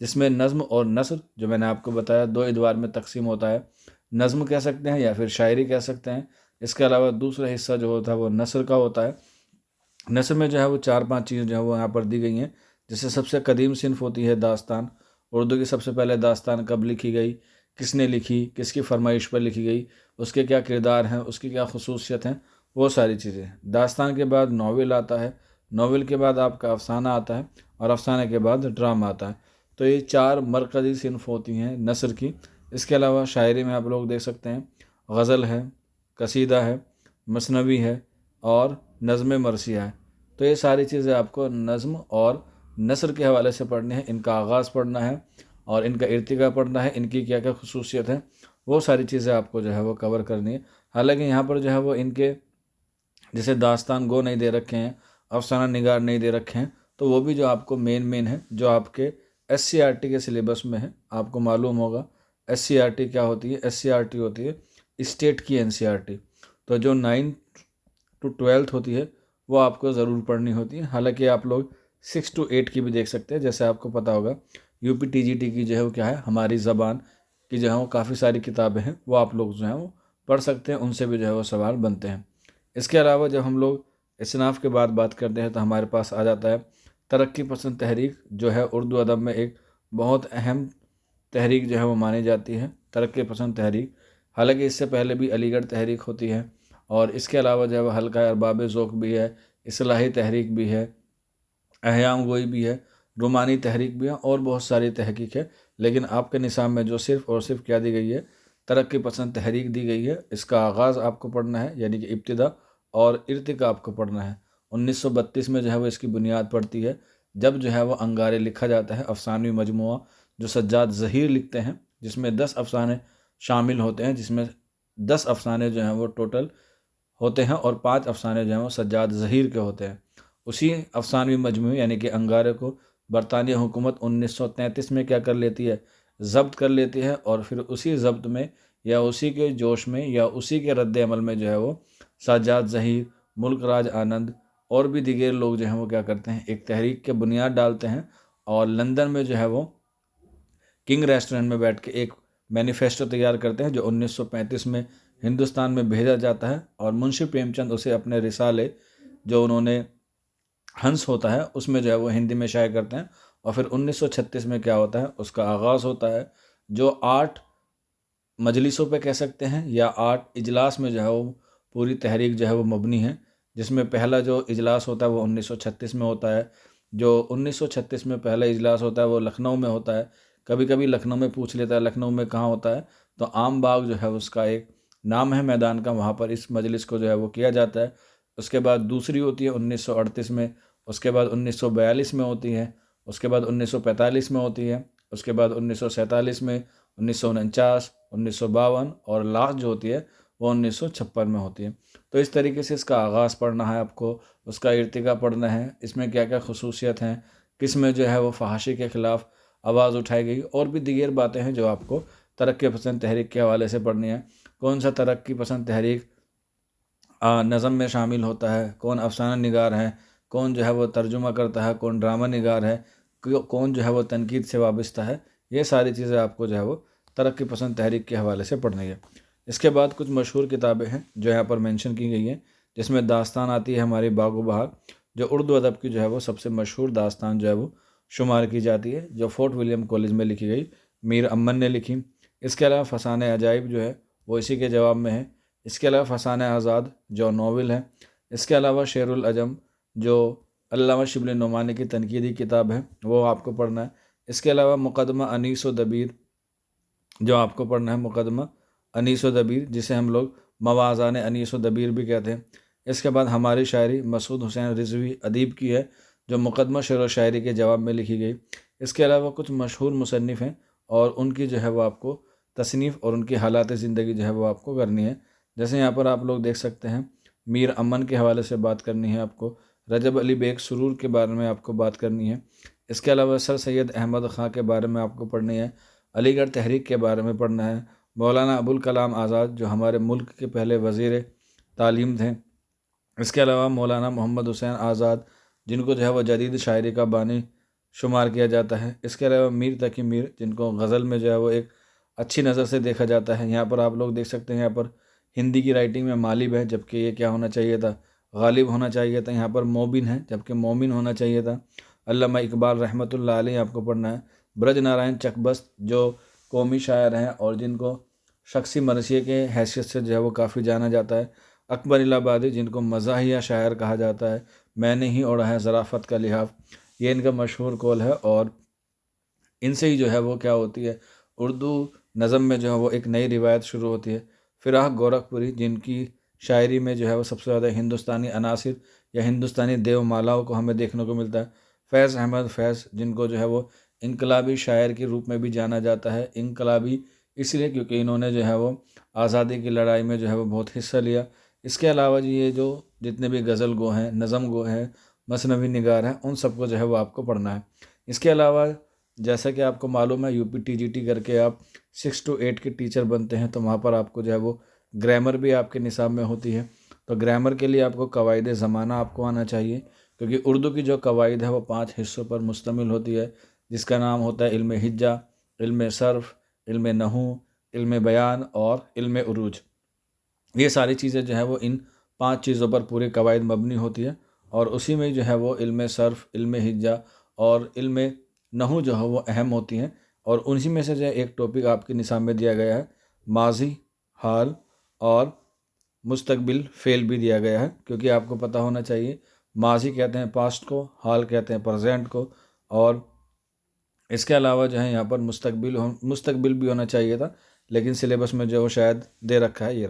جس میں نظم اور نثر جو میں نے آپ کو بتایا 2 ادوار میں تقسیم ہوتا ہے، نظم کہہ سکتے ہیں یا پھر شاعری کہہ سکتے ہیں۔ اس کے علاوہ دوسرا حصہ جو ہوتا ہے وہ نثر کا ہوتا ہے۔ نثر میں جو ہے وہ 4-5 چیزیں جو ہے وہ یہاں پر دی گئی ہیں، جیسے سب سے قدیم صنف ہوتی ہے داستان۔ اردو کی سب سے پہلے داستان کب لکھی گئی، کس نے لکھی، کس کی فرمائش پر لکھی گئی، اس کے کیا کردار ہیں، اس کی کیا خصوصیت ہیں، وہ ساری چیزیں۔ داستان کے بعد ناول آتا ہے، ناول کے بعد آپ کا افسانہ آتا ہے، اور افسانے کے بعد ڈرامہ آتا ہے۔ تو یہ 4 مرکزی صنف ہوتی ہیں نثر کی۔ اس کے علاوہ شاعری میں آپ لوگ دیکھ سکتے ہیں غزل ہے، قصیدہ ہے، مثنوی ہے اور نظم مرثیہ ہے۔ تو یہ ساری چیزیں آپ کو نظم اور نثر کے حوالے سے پڑھنی ہے، ان کا آغاز پڑھنا ہے اور ان کا ارتقا پڑھنا ہے، ان کی کیا کیا خصوصیت ہے، وہ ساری چیزیں آپ کو جو ہے وہ کور کرنی ہے۔ حالانکہ یہاں پر جو ہے وہ ان کے جیسے داستان گو نہیں دے رکھے ہیں، افسانہ نگار نہیں دے رکھے ہیں، تو وہ بھی جو آپ کو مین ہے جو آپ کے SCRT کے سلیبس میں ہے۔ آپ کو معلوم ہوگا SCRT کیا ہوتی ہے؟ SCRT ہوتی ہے اسٹیٹ کی NCRT۔ تو جو 9th to 12th ہوتی ہے وہ آپ کو ضرور پڑھنی ہوتی ہے۔ حالانکہ آپ لوگ 6 to 8 کی بھی دیکھ سکتے ہیں، جیسے آپ کو پتہ ہوگا UP TGT کی جو ہے وہ کیا ہے، ہماری زبان کی جو ہے وہ کافی ساری کتابیں ہیں، وہ آپ لوگ جو ہیں وہ پڑھ سکتے ہیں، ان سے بھی جو ہے وہ سوال بنتے ہیں۔ اس کے علاوہ جب ہم لوگ اصناف کے بعد بات کرتے ہیں تو ہمارے پاس آ جاتا ہے ترقی پسند تحریک، جو ہے اردو ادب میں ایک بہت اہم تحریک جو ہے وہ مانی جاتی ہے، ترقی پسند تحریک۔ حالانکہ اس سے پہلے بھی علی گڑھ تحریک ہوتی ہے، اور اس کے علاوہ جو ہے وہ حلقہ ارباب ذوق بھی ہے، اصلاحی تحریک بھی ہے، احیام گوئی بھی ہے، رومانی تحریک بھی ہے، اور بہت ساری تحقیق ہے۔ لیکن آپ کے نصاب میں جو صرف اور صرف کیا دی گئی ہے، ترقی پسند تحریک دی گئی ہے۔ اس کا آغاز آپ کو پڑھنا ہے، یعنی کہ ابتدا اور ارتقا آپ کو پڑھنا ہے۔ 1932 میں جو ہے وہ اس کی بنیاد پڑتی ہے، جب جو ہے وہ انگارے لکھا جاتا ہے، افسانوی مجموعہ جو سجاد ظہیر لکھتے ہیں، جس میں 10 افسانے شامل ہوتے ہیں، جس میں 10 افسانے جو ہیں وہ ٹوٹل ہوتے ہیں اور 5 افسانے جو ہیں وہ سجاد ظہیر کے ہوتے ہیں۔ اسی افسانوی مجموعے یعنی کہ انگارے کو برطانیہ حکومت 1933 میں کیا کر لیتی ہے، ضبط کر لیتی ہے، اور پھر اسی ضبط میں یا اسی کے جوش میں یا اسی کے رد عمل میں جو ہے وہ سجاد ظہیر، ملک راج آنند اور بھی دیگر لوگ جو ہیں وہ کیا کرتے ہیں، ایک تحریک کے بنیاد ڈالتے ہیں، اور لندن میں جو ہے وہ کنگ ریسٹورنٹ میں بیٹھ کے ایک مینیفیسٹو تیار کرتے ہیں، جو 1935 میں ہندوستان میں بھیجا جاتا ہے، اور منشی پریم چند اسے اپنے رسالے جو انہوں نے ہنس ہوتا ہے اس میں جو ہے وہ ہندی میں شائع کرتے ہیں، اور پھر 1936 میں کیا ہوتا ہے، اس کا آغاز ہوتا ہے، جو 8 مجلسوں پہ کہہ سکتے ہیں یا 8 اجلاس میں جو ہے وہ پوری تحریک جو ہے وہ مبنی ہے، جس میں پہلا جو اجلاس ہوتا ہے وہ 1936 میں ہوتا ہے۔ جو 1936 میں پہلا اجلاس ہوتا ہے وہ لکھنؤ میں ہوتا ہے۔ کبھی کبھی لکھنؤ میں پوچھ لیتا ہے لکھنؤ میں کہاں ہوتا ہے، تو عام باغ جو ہے اس کا ایک نام ہے میدان کا، وہاں پر اس مجلس کو جو ہے وہ کیا جاتا ہے۔ اس کے بعد دوسری ہوتی ہے 1938 میں، اس کے بعد 1942 میں ہوتی ہے، اس کے بعد 1945 میں ہوتی ہے، اس کے بعد 1947 میں، 1949، 1952 اور لاسٹ جو ہوتی ہے وہ 1956 میں ہوتی ہے۔ تو اس طریقے سے اس کا آغاز پڑھنا ہے آپ کو، اس کا ارتقا پڑھنا ہے، اس میں کیا کیا خصوصیت ہیں، کس میں جو ہے وہ فحاشی کے خلاف آواز اٹھائی گئی، اور بھی دیگر باتیں ہیں جو آپ کو ترقی پسند تحریک کے حوالے سے پڑھنی ہے۔ کون سا ترقی پسند تحریک نظم میں شامل ہوتا ہے، کون افسانہ نگار ہے، کون جو ہے وہ ترجمہ کرتا ہے، کون ڈرامہ نگار ہے، کون جو ہے وہ تنقید سے وابستہ ہے، یہ ساری چیزیں آپ کو جو ہے وہ ترقی پسند تحریک کے حوالے سے پڑھنی ہے۔ اس کے بعد کچھ مشہور کتابیں ہیں جو یہاں پر مینشن کی گئی ہیں، جس میں داستان آتی ہے ہماری باغ و بہار، جو اردو ادب کی جو ہے وہ سب سے مشہور داستان جو ہے وہ شمار کی جاتی ہے، جو فورٹ ولیم کالج میں لکھی گئی، میر امن نے لکھی۔ اس کے علاوہ فسانہ عجائب جو ہے وہ اسی کے جواب میں ہے۔ اس کے علاوہ فسانہ آزاد جو ناول ہے۔ اس کے علاوہ شعر العجم جو علامہ شبلی نعمانی کی تنقیدی کتاب ہے، وہ آپ کو پڑھنا ہے۔ اس کے علاوہ مقدمہ انیس و دبیر جو آپ کو پڑھنا ہے، مقدمہ انیس و دبیر، جسے ہم لوگ موازان انیس و دبیر بھی کہتے ہیں۔ اس کے بعد ہماری شاعری مسعود حسین رضوی ادیب کی ہے، جو مقدمہ شعر و شاعری کے جواب میں لکھی گئی۔ اس کے علاوہ کچھ مشہور مصنف ہیں، اور ان کی جو ہے وہ آپ کو تصنیف اور ان کی حالات زندگی جو ہے وہ آپ کو کرنی ہے۔ جیسے یہاں پر آپ لوگ دیکھ سکتے ہیں، میر امن کے حوالے سے بات کرنی ہے آپ کو، رجب علی بیگ سرور کے بارے میں آپ کو بات کرنی ہے۔ اس کے علاوہ سر سید احمد خاں کے بارے میں آپ کو پڑھنی ہے، علی گڑھ تحریک کے بارے میں پڑھنا ہے، مولانا ابوالکلام آزاد جو ہمارے ملک کے پہلے وزیر تعلیم تھے۔ اس کے علاوہ مولانا محمد حسین آزاد، جن کو جو ہے وہ جدید شاعری کا بانی شمار کیا جاتا ہے۔ اس کے علاوہ میر تقی میر، جن کو غزل میں جو ہے وہ ایک اچھی نظر سے دیکھا جاتا ہے۔ یہاں پر آپ لوگ دیکھ سکتے ہیں، یہاں پر ہندی کی رائٹنگ میں مالب ہے، جبکہ یہ کیا ہونا چاہیے تھا، غالب ہونا چاہیے تھا۔ یہاں پر موبن ہے، جبکہ مومن ہونا چاہیے تھا۔ علامہ اقبال رحمۃ اللہ علیہ آپ کو پڑھنا ہے۔ برج نارائن چکبست جو قومی شاعر ہیں اور جن کو شخصی مرثیے کے حیثیت سے جو ہے وہ کافی جانا جاتا ہے۔ اکبر الہ آبادی، جن کو مزاحیہ شاعر کہا جاتا ہے، میں نے ہی اوڑھا ہے ظرافت کا لحاف، یہ ان کا مشہور قول ہے۔ اور ان سے ہی جو ہے وہ کیا ہوتی ہے، اردو نظم میں جو ہے وہ ایک نئی روایت شروع ہوتی ہے۔ فراق گورکھپوری، جن کی شاعری میں جو ہے وہ سب سے زیادہ ہندوستانی عناصر یا ہندوستانی دیو مالاؤں کو ہمیں دیکھنے کو ملتا ہے۔ فیض احمد فیض، جن کو جو ہے وہ انقلابی شاعر کے روپ میں بھی جانا جاتا ہے۔ انقلابی اس لیے کیونکہ انہوں نے جو ہے وہ آزادی کی لڑائی میں جو ہے وہ بہت حصہ لیا۔ اس کے علاوہ یہ جو جتنے بھی غزل گو ہیں، نظم گو ہیں، مثنوی نگار ہیں، ان سب کو جو ہے وہ آپ کو پڑھنا ہے۔ اس کے علاوہ جیسا کہ آپ کو معلوم ہے، U P T G T کر کے آپ 6 to 8 کے ٹیچر بنتے ہیں، تو وہاں پر آپ کو جو ہے وہ گرامر بھی آپ کے نصاب میں ہوتی ہے۔ تو گرامر کے لیے آپ کو قواعد زمانہ آپ کو آنا چاہیے، کیونکہ اردو کی جو قواعد ہے وہ 5 حصوں پر مشتمل ہوتی ہے، جس کا نام ہوتا ہے علم ہجہ، علم صرف، علم نحو، علم بیان اور علم عروج۔ یہ ساری چیزیں جو ہے وہ ان 5 چیزوں پر پورے قواعد مبنی ہوتی ہے، اور اسی میں جو ہے وہ علم صرف، علم ہجہ اور علم نحو جو ہے وہ اہم ہوتی ہیں۔ اور انہی میں سے جو ہے ایک ٹاپک آپ کے نصاب میں دیا گیا ہے، ماضی، حال اور مستقبل فعل بھی دیا گیا ہے، کیونکہ آپ کو پتہ ہونا چاہیے ماضی کہتے ہیں پاسٹ کو، حال کہتے ہیں پریزنٹ کو، اور اس کے علاوہ جو ہے یہاں پر مستقبل بھی ہونا چاہیے تھا، لیکن سلیبس میں جو وہ شاید دے رکھا ہے،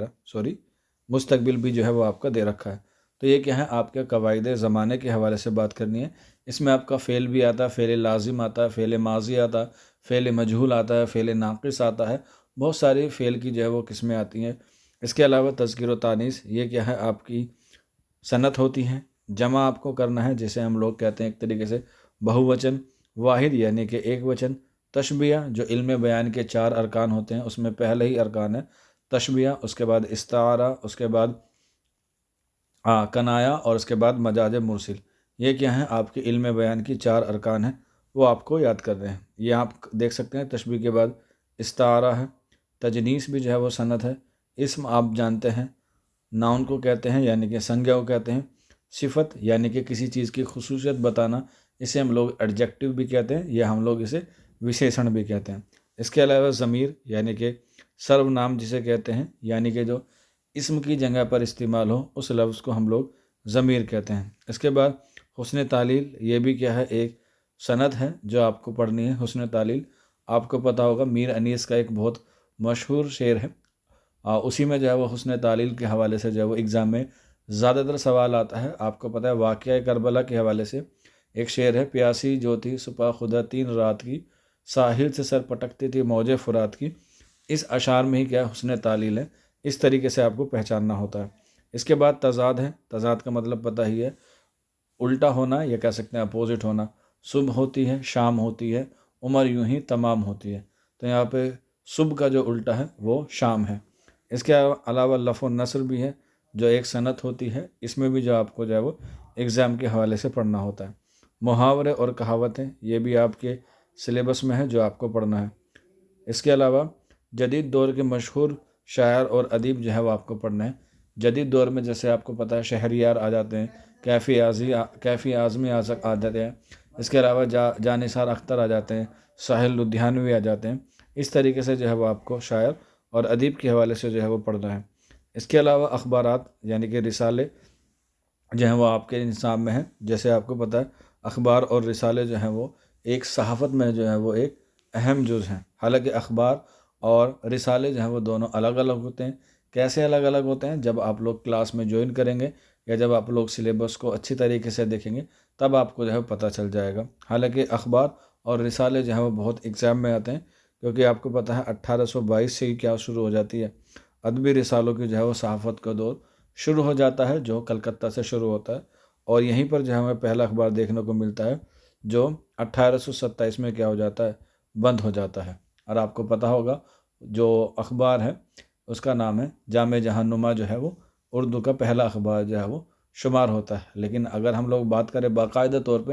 مستقبل بھی جو ہے وہ آپ کا دے رکھا ہے۔ تو یہ کیا ہے، آپ کے قواعد زمانے کے حوالے سے بات کرنی ہے۔ اس میں آپ کا فعل بھی آتا ہے، فعل لازم آتا ہے، فعل ماضی آتا ہے، فعل مجہول آتا ہے، فعل ناقص آتا ہے، بہت ساری فعل کی جو ہے وہ قسمیں آتی ہیں۔ اس کے علاوہ تذکیر و تانیث، یہ کیا ہے، آپ کی صنعت ہوتی ہے۔ جمع آپ کو کرنا ہے، جسے ہم لوگ کہتے ہیں ایک طریقے سے بہووچن، واحد یعنی کہ ایک وچن، تشبیہ جو علم بیان کے 4 ارکان ہوتے ہیں، اس میں پہلے ہی ارکان ہے تشبیہ، اس کے بعد استعارہ، اس کے بعد کنایا، اور اس کے بعد مجاز مرسل۔ یہ کیا ہیں، آپ کے علم بیان کی 4 ارکان ہیں، وہ آپ کو یاد کر رہے ہیں۔ یہ آپ دیکھ سکتے ہیں، تشبیہ کے بعد استعارہ ہے، تجنیس بھی جو ہے وہ صنعت ہے، اسم آپ جانتے ہیں، ناؤن کو کہتے ہیں یعنی کہ سنجا کو کہتے ہیں، صفت یعنی کہ کسی چیز کی خصوصیت بتانا، اسے ہم لوگ ایڈجیکٹیو بھی کہتے ہیں، یا ہم لوگ اسے وشیشن بھی کہتے ہیں۔ اس کے علاوہ ضمیر یعنی کہ سرو نام جسے کہتے ہیں، یعنی کہ جو اسم کی جگہ پر استعمال ہو، اس لفظ کو ہم لوگ ضمیر کہتے ہیں۔ اس کے بعد حسن تعلیل، یہ بھی کیا ہے، ایک صنعت ہے جو آپ کو پڑھنی ہے۔ حسن تعلیل آپ کو پتہ ہوگا، میر انیس کا ایک بہت مشہور شعر ہے، اسی میں جو ہے وہ حسن تعلیل کے حوالے سے جو ہے وہ ایگزام میں زیادہ تر سوال آتا ہے۔ آپ کو پتہ ہے واقعہ کربلا کے حوالے سے ایک شعر ہے، پیاسی جو تھی سپاہ خدا 3 رات کی، ساحل سے سر پٹکتی تھی موج فرات کی۔ اس اشعار میں ہی کیا حسن تعلیل ہے، اس طریقے سے آپ کو پہچاننا ہوتا ہے۔ اس کے بعد تضاد ہے، تضاد کا مطلب پتہ ہی ہے، الٹا ہونا یا کہہ سکتے ہیں اپوزٹ ہونا۔ صبح ہوتی ہے، شام ہوتی ہے، عمر یوں ہی تمام ہوتی ہے، تو یہاں پہ صبح کا جو الٹا ہے وہ شام ہے۔ اس کے علاوہ لفظ و نثر بھی ہے، جو ایک صنعت ہوتی ہے، اس میں بھی جو آپ کو جو ہے وہ ایگزام کے حوالے سے پڑھنا ہوتا ہے۔ محاورے اور کہاوتیں، یہ بھی آپ کے سلیبس میں ہے جو آپ کو پڑھنا ہے۔ اس کے علاوہ جدید دور کے مشہور شاعر اور ادیب جو ہے وہ آپ کو پڑھنا ہے۔ جدید دور میں جیسے آپ کو پتہ ہے شہریار آ جاتے ہیں، کیفی اعظمی آ جاتے ہیں، اس کے علاوہ جانثار اختر آ جاتے ہیں، ساحل لدھیانوی آ جاتے ہیں۔ اس طریقے سے جو ہے وہ آپ کو شاعر اور ادیب کے حوالے سے جو ہے وہ پڑھنا ہے۔ اس کے علاوہ اخبارات یعنی کہ رسالے جو ہیں وہ آپ کے نصاب میں ہیں۔ جیسے آپ کو پتہ ہے اخبار اور رسالے جو ہیں وہ ایک صحافت میں جو ہے وہ ایک اہم جز ہیں، حالانکہ اخبار اور رسالے جو ہیں وہ دونوں الگ الگ ہوتے ہیں۔ کیسے الگ الگ ہوتے ہیں، جب آپ لوگ کلاس میں جوائن کریں گے یا جب آپ لوگ سلیبس کو اچھی طریقے سے دیکھیں گے، تب آپ کو جو ہے پتہ چل جائے گا۔ حالانکہ اخبار اور رسالے جو ہیں وہ بہت ایگزام میں آتے ہیں، کیونکہ آپ کو پتہ ہے 1822 سے ہی کیا شروع ہو جاتی ہے، ادبی رسالوں کی جو ہے وہ صحافت کا دور شروع ہو جاتا ہے، جو کلکتہ سے شروع ہوتا ہے، اور یہیں پر جو ہے ہمیں پہلا اخبار دیکھنے کو ملتا ہے، جو 1827 میں کیا ہو جاتا ہے، بند ہو جاتا ہے۔ اور آپ کو پتہ ہوگا جو اخبار ہے اس کا نام ہے جامع جہان نما، جو ہے وہ اردو کا پہلا اخبار جو ہے وہ شمار ہوتا ہے۔ لیکن اگر ہم لوگ بات کریں باقاعدہ طور پہ،